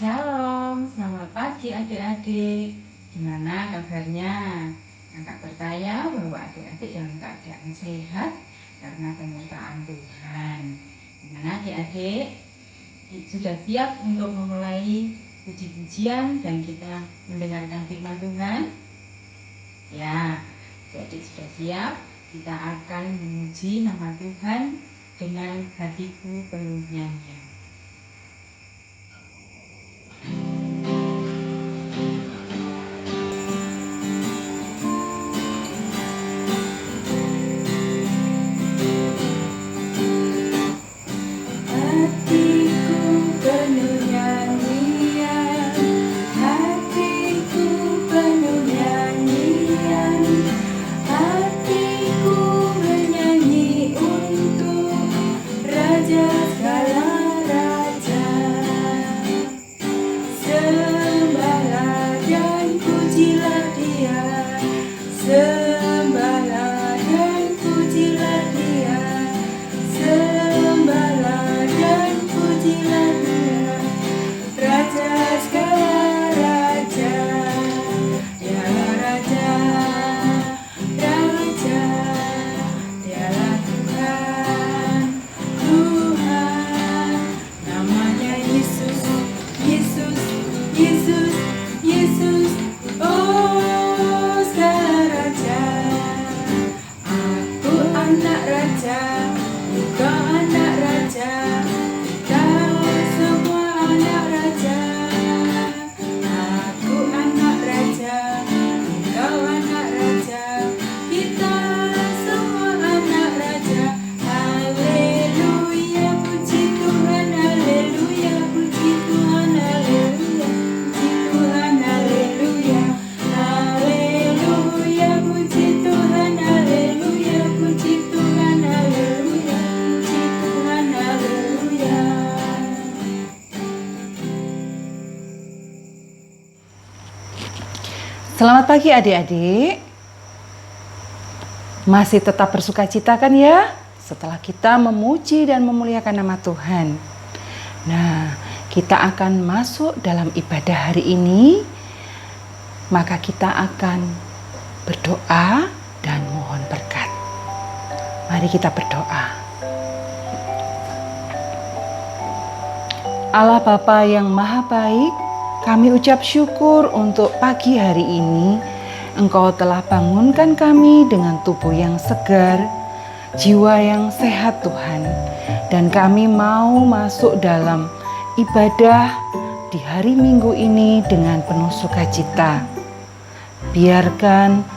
Shalom, selamat pagi adik-adik. Gimana kabarnya? Kakak percaya bahwa adik-adik dalam keadaan sehat karena penyertaan Tuhan. Gimana adik-adik? Sudah siap untuk memulai puji-pujian dan kita mendengarkan firman Tuhan? Ya, adik-adik sudah siap. Kita akan memuji nama Tuhan dengan hatiku penuh nyanyian. Selamat pagi adik-adik. Masih tetap bersukacita kan ya? Setelah kita memuji dan memuliakan nama Tuhan. Nah, kita akan masuk dalam ibadah hari ini. Maka kita akan berdoa dan mohon berkat. Mari kita berdoa. Allah Bapa yang Maha Baik, kami ucap syukur untuk pagi hari ini. Engkau telah bangunkan kami dengan tubuh yang segar, jiwa yang sehat Tuhan. Dan kami mau masuk dalam ibadah di hari Minggu ini dengan penuh sukacita. Biarkan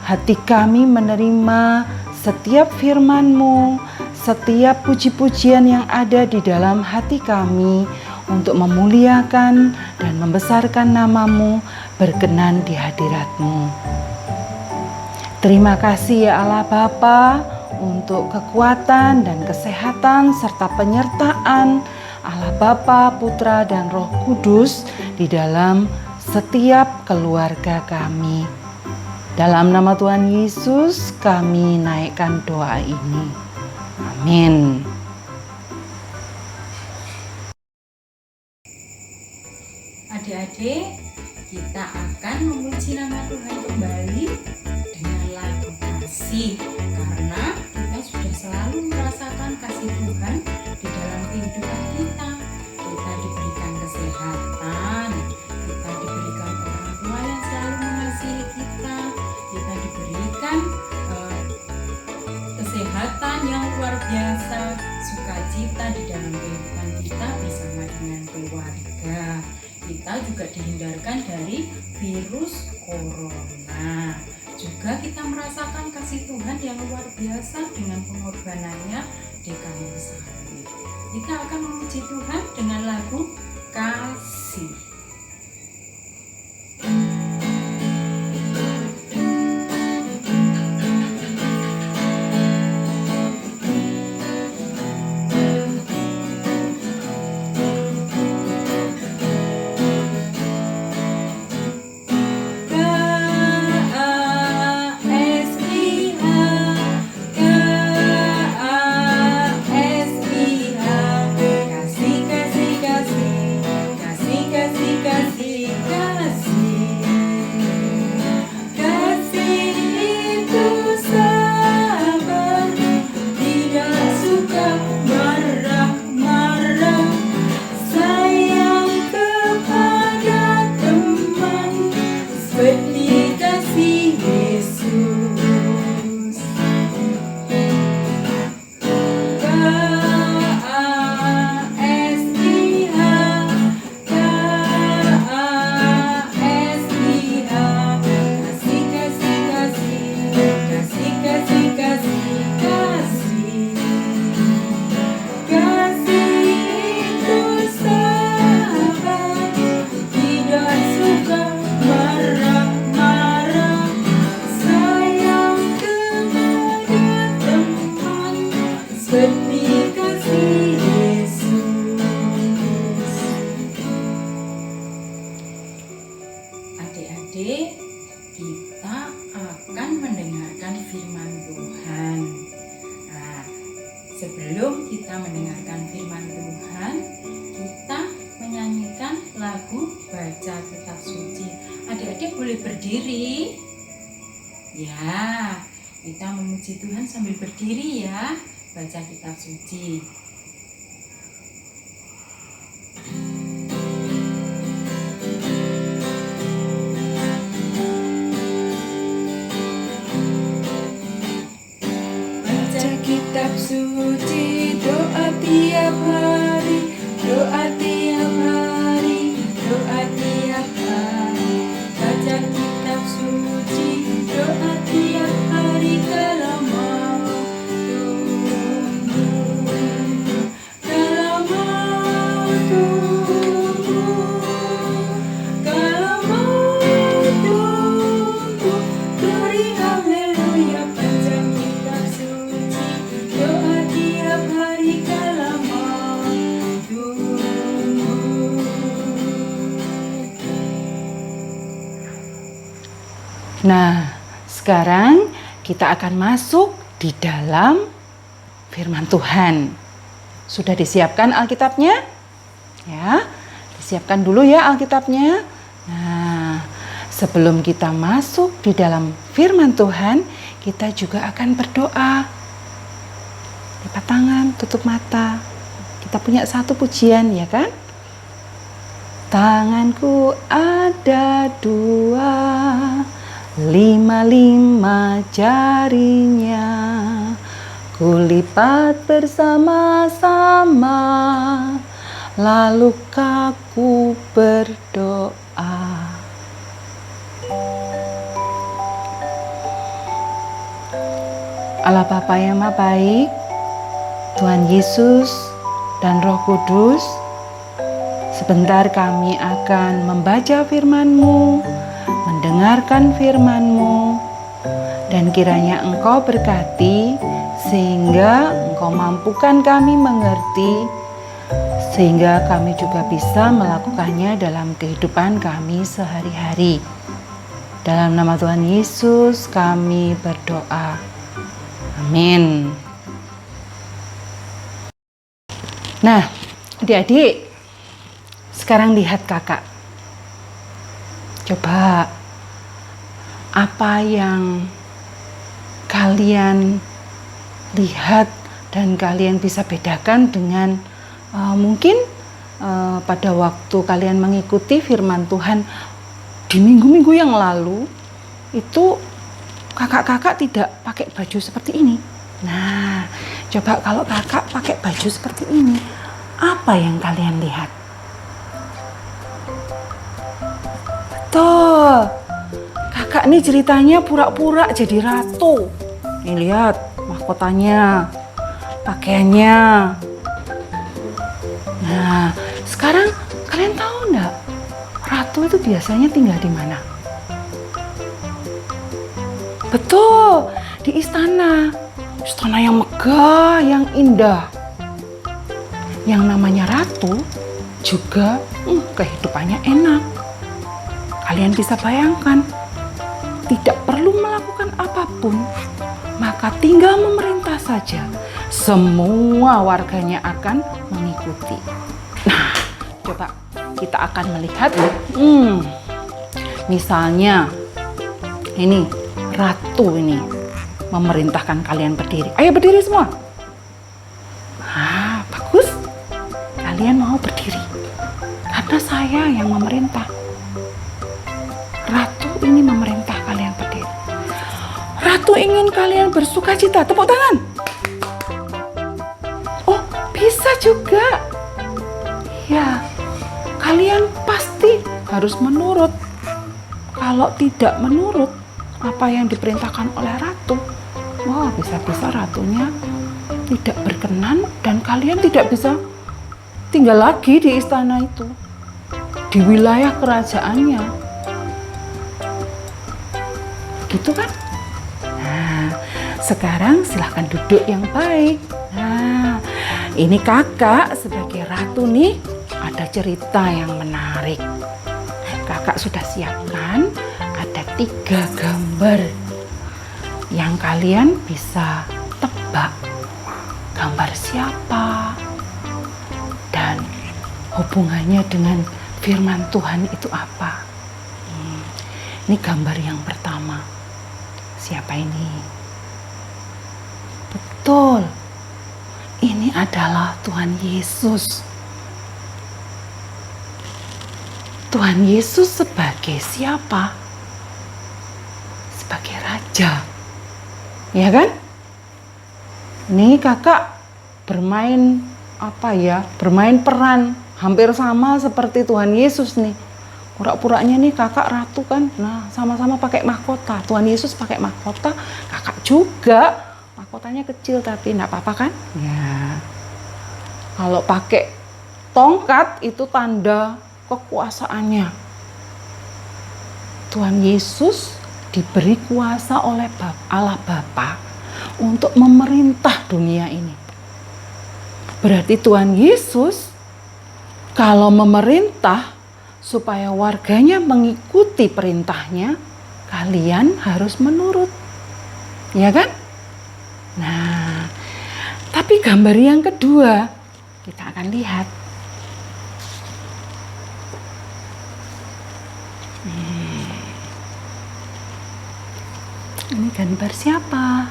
hati kami menerima setiap firman-Mu, setiap puji-pujian yang ada di dalam hati kami, untuk memuliakan dan membesarkan nama-Mu, berkenan di hadirat-Mu. Terima kasih ya Allah Bapa untuk kekuatan dan kesehatan serta penyertaan Allah Bapa, Putra dan Roh Kudus di dalam setiap keluarga kami. Dalam nama Tuhan Yesus kami naikkan doa ini. Amin. Adik-adik, kita akan memuji nama Tuhan kembali dengan lagu kasih, karena kita sudah selalu merasakan kasih Tuhan di dalam kehidupan kita. Kita diberikan kesehatan, kita diberikan orang tua yang selalu mengasihi kita, kita diberikan kesehatan yang luar biasa, sukacita di dalam kehidupan kita bersama dengan keluarga. Kita juga dihindarkan dari virus corona. Juga kita merasakan kasih Tuhan yang luar biasa dengan pengorbanannya di kayu salib. Kita akan memuji Tuhan dengan lagu kasih. adik-adik, kita akan mendengarkan firman Tuhan. Nah, sebelum kita mendengarkan firman Tuhan, kita menyanyikan lagu Baca Kitab Suci. Adik-adik boleh berdiri. Ya, kita memuji Tuhan sambil berdiri ya, baca Kitab Suci. Baca Kitab Suci, doa tiap hari, doa tiap hari, doa tiap hari. Baca Kitab Suci, doa tiap hari kalau mau tumbuh, kalau mau tumbuh, kalau mau tumbuh. Glory haleluya, baca Kitab Suci, doa tiap hari kalau mau tumbuh. Nah, sekarang kita akan masuk di dalam firman Tuhan. Sudah disiapkan Alkitabnya? Ya, disiapkan dulu ya Alkitabnya. Nah, sebelum kita masuk di dalam firman Tuhan, kita juga akan berdoa. Lipat tangan, tutup mata. Kita punya satu pujian, ya kan? Tanganku ada dua, 5 jarinya, kulipat bersama-sama, lalu aku berdoa. Allah Bapa yang Maha Baik, Tuhan Yesus dan Roh Kudus, sebentar kami akan membaca firman-Mu, mendengarkan firman-Mu, dan kiranya Engkau berkati sehingga Engkau mampukan kami mengerti, sehingga kami juga bisa melakukannya dalam kehidupan kami sehari-hari. Dalam nama Tuhan Yesus kami berdoa. Amin. Nah, adik-adik, sekarang lihat kakak. Coba, apa yang kalian lihat dan kalian bisa bedakan dengan mungkin pada waktu kalian mengikuti firman Tuhan di minggu-minggu yang lalu, itu kakak-kakak tidak pakai baju seperti ini. Nah, coba kalau kakak pakai baju seperti ini, apa yang kalian lihat? Tuh, kakak nih ceritanya pura-pura jadi ratu. Nih lihat mahkotanya, pakaiannya. Nah, sekarang kalian tahu enggak? Ratu itu biasanya tinggal di mana? Betul, di istana. Istana yang megah, yang indah. Yang namanya ratu juga kehidupannya enak. Kalian bisa bayangkan, tidak perlu melakukan apapun, maka tinggal memerintah saja. Semua warganya akan mengikuti. Nah, coba kita akan melihat, misalnya ini ratu ini memerintahkan kalian berdiri. Ayo berdiri semua. Ah, bagus. Kalian mau berdiri karena saya yang memerintah. Ratu ini memerintah kalian berdiri. Ratu ingin kalian bersukacita. Tepuk tangan. Oh, bisa juga. Ya, kalian pasti harus menurut. Kalau tidak menurut apa yang diperintahkan oleh ratu, wah, bisa-bisa ratunya tidak berkenan dan kalian tidak bisa tinggal lagi di istana itu, di wilayah kerajaannya. Gitu kan? Nah, sekarang silahkan duduk yang baik. Nah, ini kakak sebagai ratu nih, ada cerita yang menarik. Kakak sudah siapkan ada 3 gambar yang kalian bisa tebak gambar siapa dan hubungannya dengan firman Tuhan itu apa. Ini gambar yang pertama. Siapa ini? Betul. Ini adalah Tuhan Yesus. Tuhan Yesus sebagai siapa? Sebagai raja. Ya kan? Ini kakak bermain bermain peran hampir sama seperti Tuhan Yesus nih. Pura-puranya nih kakak ratu kan. Nah, sama-sama pakai mahkota. Tuhan Yesus pakai mahkota, kakak juga. Mahkotanya kecil tapi enggak apa-apa kan? Ya. Kalau pakai tongkat itu tanda kekuasaannya. Tuhan Yesus diberi kuasa oleh Allah Bapa untuk memerintah dunia ini. Berarti Tuhan Yesus kalau memerintah supaya warganya mengikuti perintahnya, kalian harus menurut. Ya kan? Nah, tapi gambar yang kedua kita akan lihat. Ini gambar siapa?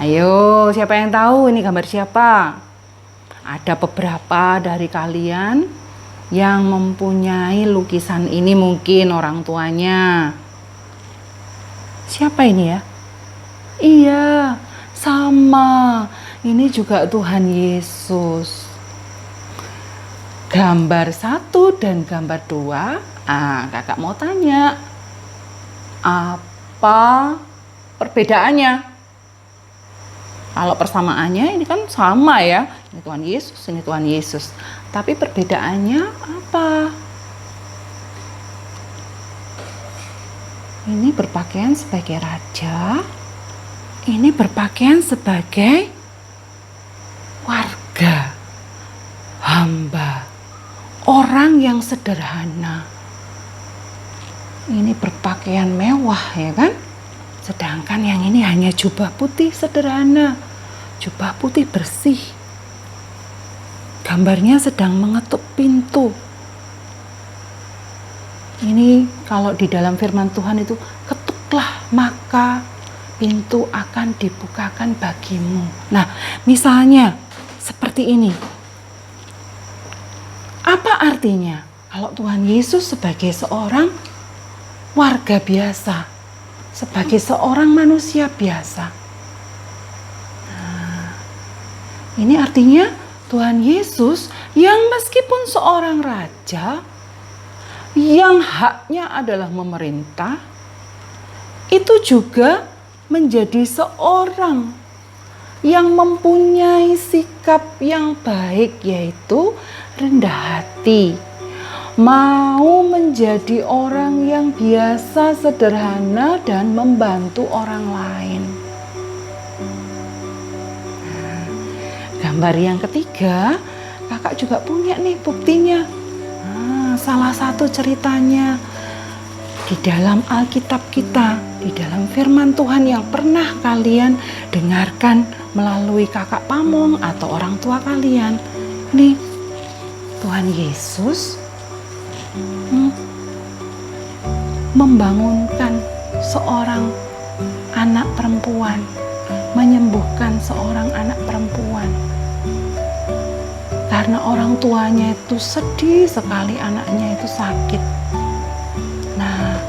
Ayo, siapa yang tahu ini gambar siapa? Ada beberapa dari kalian yang mempunyai lukisan ini, mungkin orang tuanya. Siapa ini ya? Iya, sama. Ini juga Tuhan Yesus. Gambar 1 dan gambar 2. Kakak mau tanya. Apa perbedaannya? Kalau persamaannya ini kan sama ya. Ini Tuhan Yesus, ini Tuhan Yesus. Tapi perbedaannya apa? Ini berpakaian sebagai raja. Ini berpakaian sebagai warga, hamba, orang yang sederhana. Ini berpakaian mewah ya kan? Sedangkan yang ini hanya jubah putih sederhana, jubah putih bersih. Gambarnya sedang mengetuk pintu. Ini kalau di dalam firman Tuhan itu, ketuklah maka pintu akan dibukakan bagimu. Nah, misalnya seperti ini. Apa artinya? Kalau Tuhan Yesus sebagai seorang warga biasa, sebagai seorang manusia biasa. Nah, ini artinya Tuhan Yesus yang meskipun seorang raja, yang haknya adalah memerintah, itu juga menjadi seorang yang mempunyai sikap yang baik, yaitu rendah hati. Mau menjadi orang yang biasa, sederhana, dan membantu orang lain. Nah, gambar yang ketiga, kakak juga punya nih buktinya. Salah satu ceritanya di dalam Alkitab kita, di dalam firman Tuhan yang pernah kalian dengarkan melalui kakak pamong atau orang tua kalian. Nih, Tuhan Yesus membangunkan seorang anak perempuan, menyembuhkan seorang anak perempuan. Karena orang tuanya itu sedih sekali anaknya itu sakit. Nah,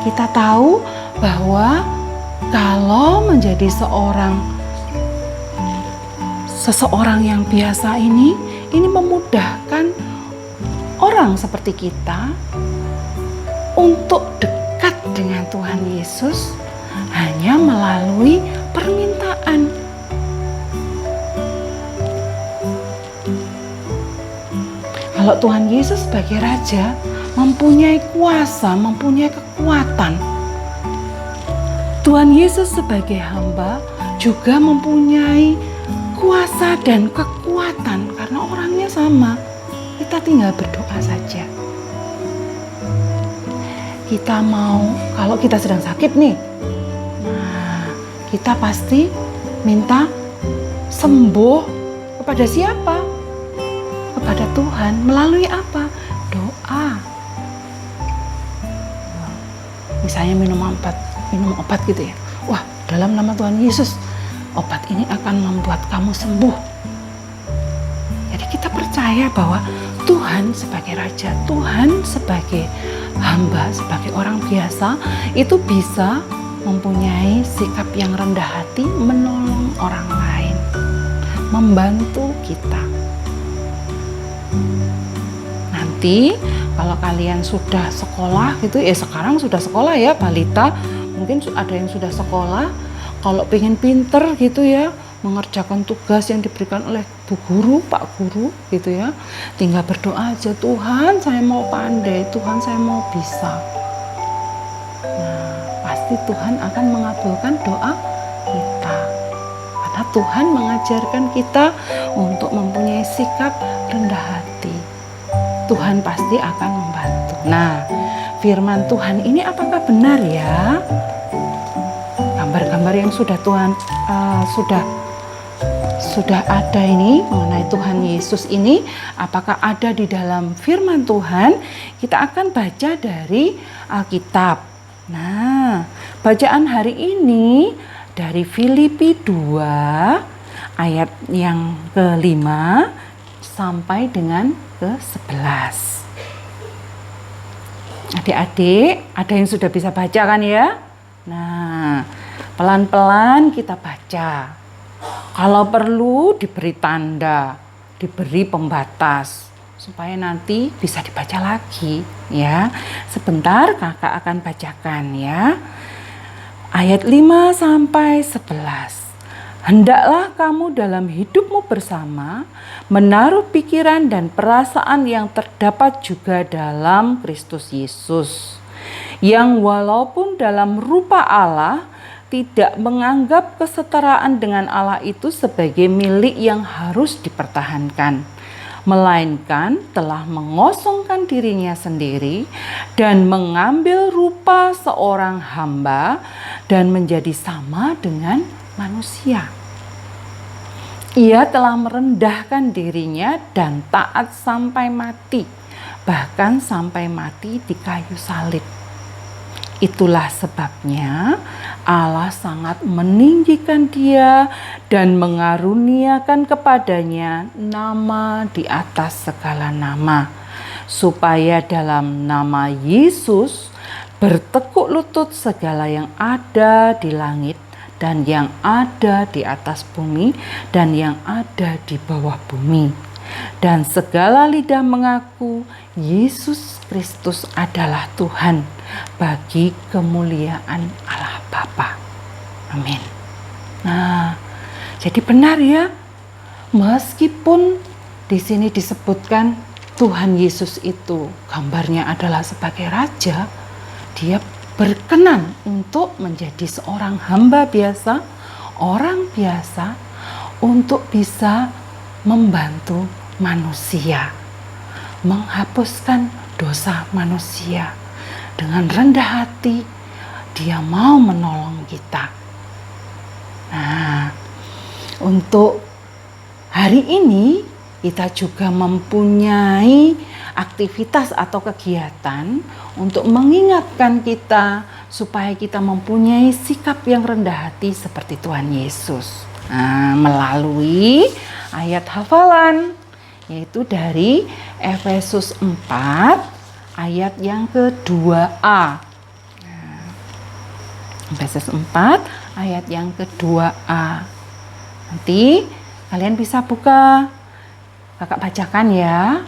kita tahu bahwa kalau menjadi seseorang yang biasa ini memudahkan orang seperti kita untuk dekat dengan Tuhan Yesus hanya melalui permintaan. Kalau Tuhan Yesus sebagai raja mempunyai kuasa, mempunyai kekuatan. Tuhan Yesus sebagai hamba juga mempunyai kuasa dan kekuatan karena orangnya sama. Kita tinggal berdoa saja. kita mau, kalau kita sedang sakit nih, nah kita pasti minta sembuh kepada siapa? Kepada Tuhan. Melalui apa? Doa. Misalnya minum obat gitu ya. Wah, dalam nama Tuhan Yesus, obat ini akan membuat kamu sembuh. Jadi kita percaya bahwa Tuhan sebagai Raja, Tuhan sebagai hamba, sebagai orang biasa, itu bisa mempunyai sikap yang rendah hati, menolong orang lain, membantu kita. Nanti kalau kalian sudah sekolah gitu, sekarang sudah sekolah ya, balita, mungkin ada yang sudah sekolah, kalau pengen pinter gitu ya, mengerjakan tugas yang diberikan oleh Bu Guru, Pak Guru gitu ya, tinggal berdoa aja, Tuhan saya mau pandai, Tuhan saya mau bisa. Nah, pasti Tuhan akan mengabulkan doa kita, karena Tuhan mengajarkan kita untuk mempunyai sikap rendah hati. Tuhan pasti akan membantu. Nah, firman Tuhan ini apakah benar ya? Gambar-gambar yang sudah Tuhan sudah ada ini mengenai Tuhan Yesus ini, apakah ada di dalam firman Tuhan? Kita akan baca dari Alkitab. Nah, bacaan hari ini dari Filipi 2 ayat yang ke-5 sampai dengan ke-11. Adik-adik, ada yang sudah bisa baca kan ya? Nah, pelan-pelan kita baca. Kalau perlu diberi tanda, diberi pembatas supaya nanti bisa dibaca lagi ya. Sebentar kakak akan bacakan ya. Ayat 5 sampai 11. Hendaklah kamu dalam hidupmu bersama menaruh pikiran dan perasaan yang terdapat juga dalam Kristus Yesus, yang walaupun dalam rupa Allah tidak menganggap kesetaraan dengan Allah itu sebagai milik yang harus dipertahankan, melainkan telah mengosongkan dirinya sendiri dan mengambil rupa seorang hamba dan menjadi sama dengan manusia. Ia telah merendahkan dirinya dan taat sampai mati, bahkan sampai mati di kayu salib. Itulah sebabnya Allah sangat meninggikan dia dan mengaruniakan kepadanya nama di atas segala nama, supaya dalam nama Yesus bertekuk lutut segala yang ada di langit dan yang ada di atas bumi dan yang ada di bawah bumi, dan segala lidah mengaku Yesus Kristus adalah Tuhan, bagi kemuliaan Allah Bapa. Amin. Nah, jadi benar ya, meskipun di sini disebutkan Tuhan Yesus itu gambarnya adalah sebagai raja, dia berkenan untuk menjadi seorang hamba biasa, orang biasa, untuk bisa membantu manusia, menghapuskan dosa manusia. Dengan rendah hati, dia mau menolong kita. Nah, untuk hari ini kita juga mempunyai aktivitas atau kegiatan untuk mengingatkan kita supaya kita mempunyai sikap yang rendah hati seperti Tuhan Yesus. Nah, melalui ayat hafalan, yaitu dari Efesus 4 ayat yang ke-2a. Nah, Efesus 4 ayat yang ke-2a. Nanti kalian bisa buka, kakak bacakan ya.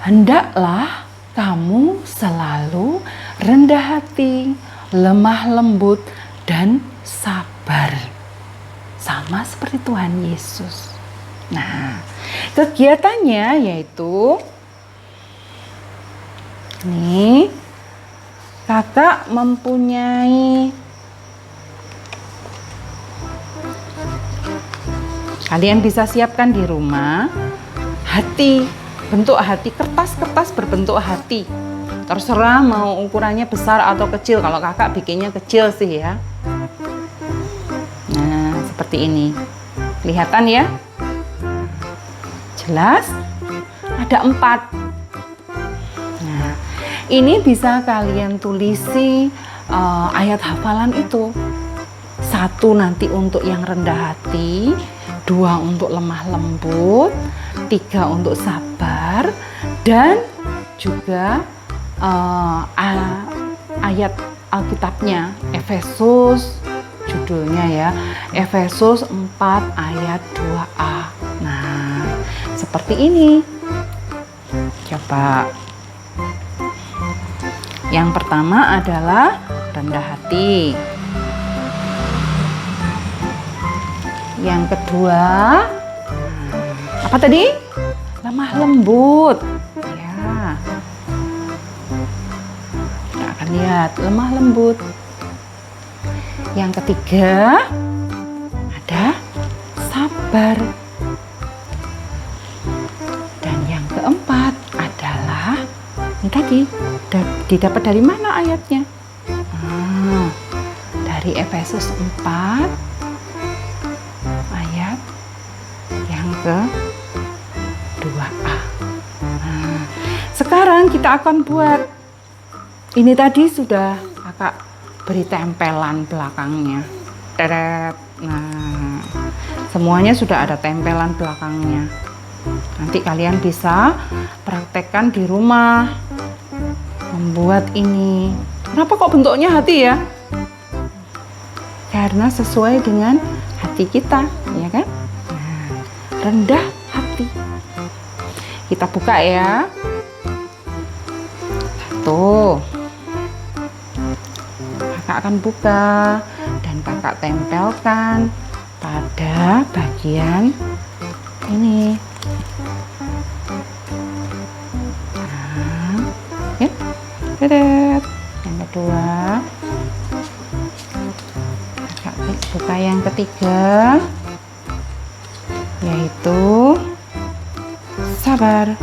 Hendaklah kamu selalu rendah hati, lemah lembut, dan sabar, sama seperti Tuhan Yesus. Nah, kegiatannya yaitu nih, kakak mempunyai, kalian bisa siapkan di rumah hati, bentuk hati, kertas-kertas berbentuk hati. terserah mau ukurannya besar atau kecil. Kalau kakak bikinnya kecil sih ya. Nah, seperti ini. Kelihatan ya? Jelas? Ada 4. Nah, ini bisa kalian tulisi ayat hafalan itu. 1 nanti untuk yang rendah hati, 2 untuk lemah lembut, 3 untuk sabar, dan juga ayat Alkitabnya, Efesus, judulnya ya, Efesus 4 ayat 2a. Nah, seperti ini. Coba. Yang pertama adalah rendah hati. Yang kedua, apa tadi? Lemah lembut. Ya. Kita akan lihat lemah lembut. Yang ketiga, ada sabar. Dan yang keempat adalah ini tadi, didapat dari mana ayatnya? Dari Efesus 4 ayat yang ke-2a. Nah, sekarang kita akan buat. Ini tadi sudah kakak beri tempelan belakangnya. Teret. Nah, semuanya sudah ada tempelan belakangnya. Nanti kalian bisa praktekkan di rumah membuat ini. Kenapa kok bentuknya hati ya? Karena sesuai dengan hati kita, ya kan? Nah, rendah hati. Kita buka ya. 1. Kakak akan buka dan kakak tempelkan pada bagian ini. Nah, ya. Dadah. Yang kedua, kakak buka yang ketiga, yaitu sabar.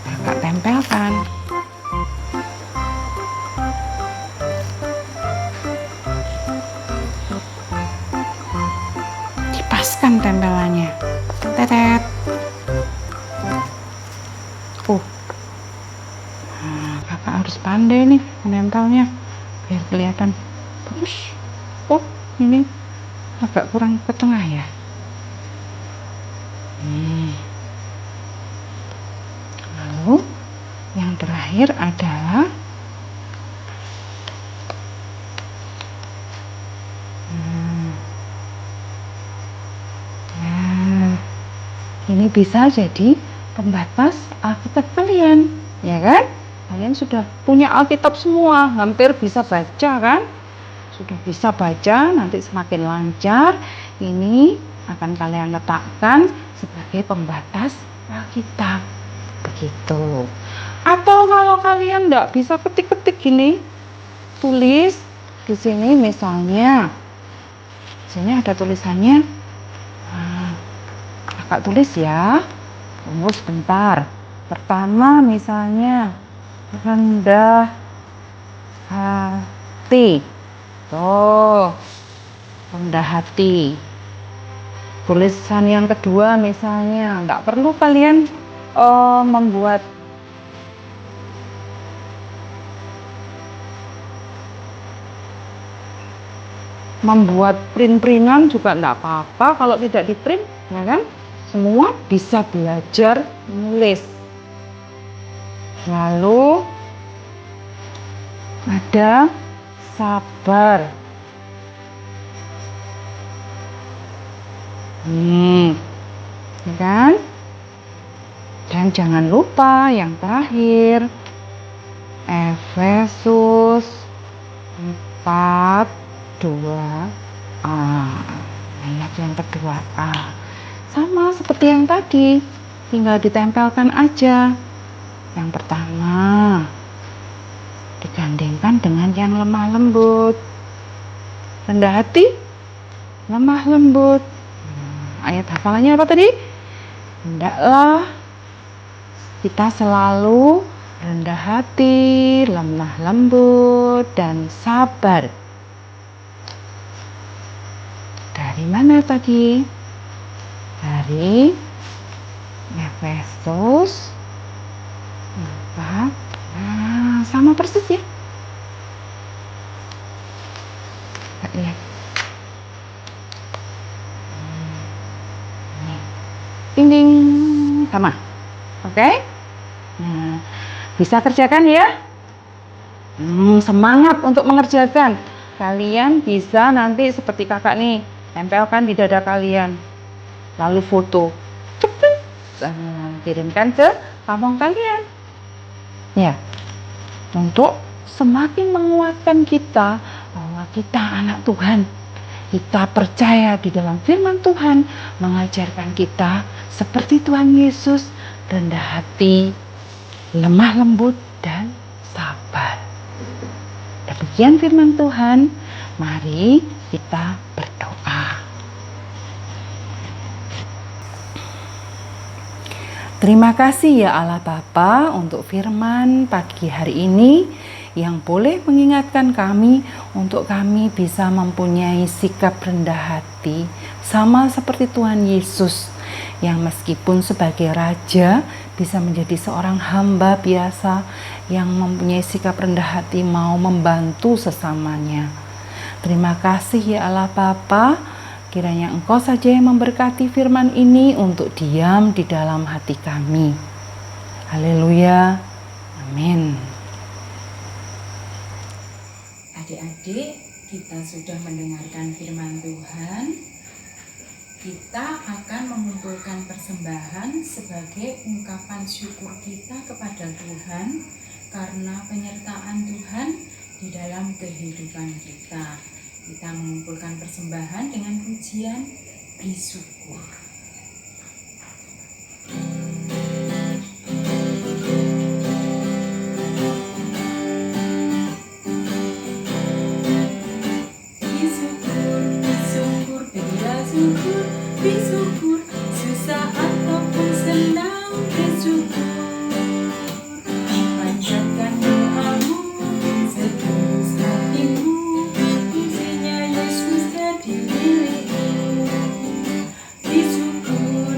Kakak tempelkan. Dipaskan tempelannya. Tetet. Nah, kakak harus pandai nih menempelnya biar kelihatan bagus. Ini agak kurang ke tengah ya. Lalu yang terakhir adalah ini bisa jadi pembatas Alkitab kalian, ya kan? Kalian sudah punya Alkitab semua, hampir bisa baca kan? Sudah bisa baca, nanti semakin lancar. Ini akan kalian letakkan sebagai pembatas Alkitab. Begitu. Atau kalau kalian tidak bisa ketik-ketik gini, tulis di sini misalnya. Sini ada tulisannya. Nah, kakak tulis ya. Tunggu sebentar. Pertama misalnya rendah hati. Tuh, rendah hati. Tulisan yang kedua misalnya, nggak perlu kalian membuat print-printan juga enggak apa-apa kalau tidak di print, ya kan? Semua bisa belajar menulis. Lalu ada sabar. Ya kan? Dan jangan lupa yang terakhir, Efesus 4 2a, ayat yang kedua a. Sama seperti yang tadi, tinggal ditempelkan aja. Yang pertama digandengkan dengan yang lemah lembut. Rendah hati, lemah lembut. Ayat hafalannya apa tadi? Hendaklah kita selalu hati, lemah lembut, dan sabar. Dari mana tadi? Dari Efesus 4. Nah, sama persis ya. Lihat. Ding ding, sama. Oke? Nah, bisa kerjakan ya? Semangat untuk mengerjakan. Kalian bisa nanti seperti kakak nih, tempelkan di dada kalian. Lalu foto. Kirimkan ke kampung kalian. Ya. Untuk semakin menguatkan kita bahwa kita anak Tuhan. Kita percaya di dalam firman Tuhan mengajarkan kita seperti Tuhan Yesus, rendah hati, lemah lembut, dan sabar. Demikian firman Tuhan. Mari kita berdoa. Terima kasih ya Allah Bapa untuk firman pagi hari ini yang boleh mengingatkan kami untuk kami bisa mempunyai sikap rendah hati sama seperti Tuhan Yesus yang meskipun sebagai raja bisa menjadi seorang hamba biasa yang mempunyai sikap rendah hati mau membantu sesamanya. Terima kasih ya Allah Bapa, kiranya Engkau saja yang memberkati firman ini untuk diam di dalam hati kami. Haleluya, amin. Adik-adik, kita sudah mendengarkan firman Tuhan. Kita akan mengumpulkan persembahan sebagai ungkapan syukur kita kepada Tuhan karena penyertaan Tuhan di dalam kehidupan kita. Kita mengumpulkan persembahan dengan pujian bersyukur. Bersyukur, susah ataupun senang bersyukur. Panjatkan doamu, setulus hatimu, pujinya Yesus jadi milikmu. Bersyukur,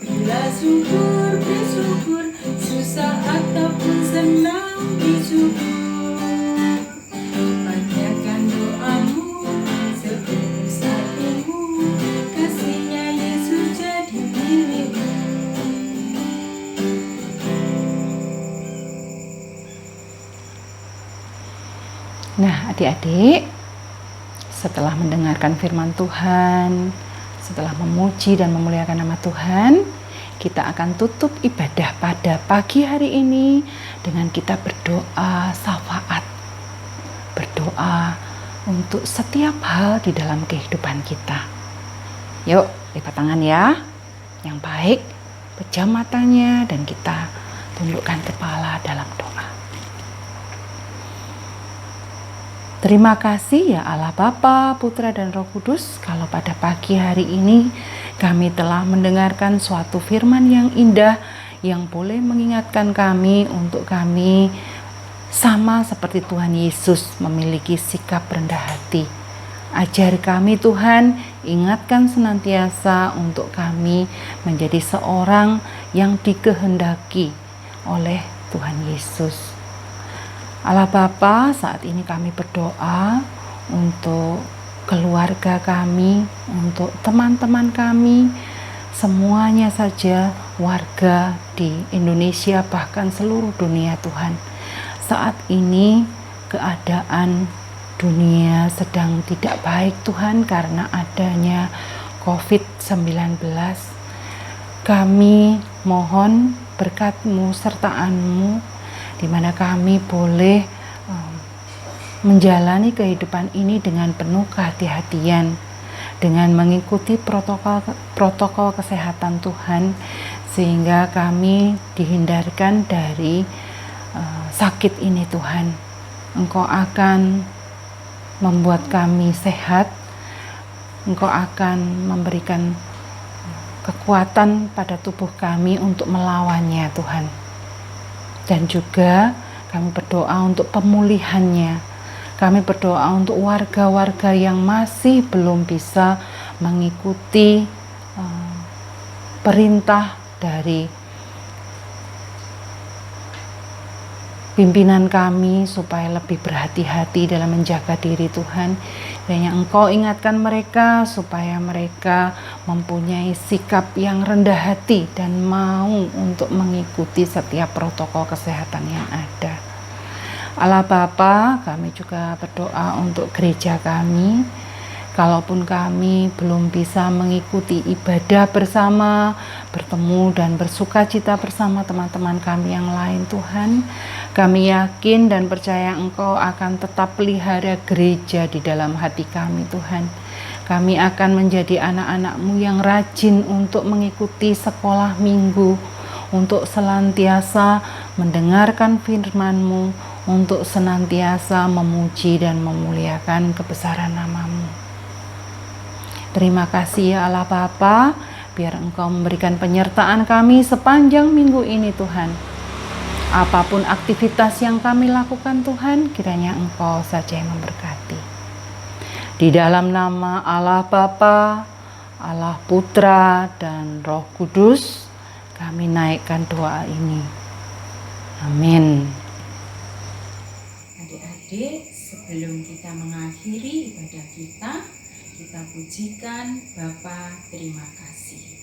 bila syukur, bersyukur, susah ataupun senang bersyukur. Panjatkan doamu, setulus hatimu, kasihnya Yesus jadi milikmu. Nah, adik-adik, setelah mendengarkan firman Tuhan, setelah memuji dan memuliakan nama Tuhan, kita akan tutup ibadah pada pagi hari ini dengan kita berdoa syafaat. Berdoa untuk setiap hal di dalam kehidupan kita. Yuk, lipat tangan ya. Yang baik, pejam matanya dan kita tundukkan kepala dalam doa. Terima kasih ya Allah Bapa, Putra dan Roh Kudus, kalau pada pagi hari ini kami telah mendengarkan suatu firman yang indah yang boleh mengingatkan kami untuk kami sama seperti Tuhan Yesus memiliki sikap rendah hati. Ajar kami Tuhan, ingatkan senantiasa untuk kami menjadi seorang yang dikehendaki oleh Tuhan Yesus. Allah Bapa, saat ini kami berdoa untuk keluarga kami, untuk teman-teman kami, semuanya saja warga di Indonesia bahkan seluruh dunia Tuhan. Saat ini keadaan dunia sedang tidak baik Tuhan karena adanya COVID-19. Kami mohon berkat-Mu sertaan-Mu di mana kami boleh menjalani kehidupan ini dengan penuh kehati-hatian, dengan mengikuti protokol kesehatan Tuhan, sehingga kami dihindarkan dari sakit ini Tuhan. Engkau akan membuat kami sehat, Engkau akan memberikan kekuatan pada tubuh kami untuk melawannya Tuhan. Dan juga kami berdoa untuk pemulihannya. Kami berdoa untuk warga-warga yang masih belum bisa mengikuti perintah dari pimpinan kami supaya lebih berhati-hati dalam menjaga diri Tuhan. Dan yang Engkau ingatkan mereka supaya mereka mempunyai sikap yang rendah hati dan mau untuk mengikuti setiap protokol kesehatan yang ada. Allah Bapa, kami juga berdoa untuk gereja kami. Kalaupun kami belum bisa mengikuti ibadah bersama, bertemu dan bersukacita bersama teman-teman kami yang lain Tuhan, kami yakin dan percaya Engkau akan tetap pelihara gereja di dalam hati kami Tuhan. Kami akan menjadi anak-anak-Mu yang rajin untuk mengikuti sekolah minggu, untuk senantiasa mendengarkan firman-Mu, untuk senantiasa memuji dan memuliakan kebesaran nama-Mu. Terima kasih ya Allah Bapa, biar Engkau memberikan penyertaan kami sepanjang minggu ini Tuhan. Apapun aktivitas yang kami lakukan Tuhan, kiranya Engkau saja yang memberkati. Di dalam nama Allah Bapa, Allah Putra, dan Roh Kudus, kami naikkan doa ini. Amin. Adik-adik, sebelum kita mengakhiri ibadah kita pujikan Bapa terima kasih.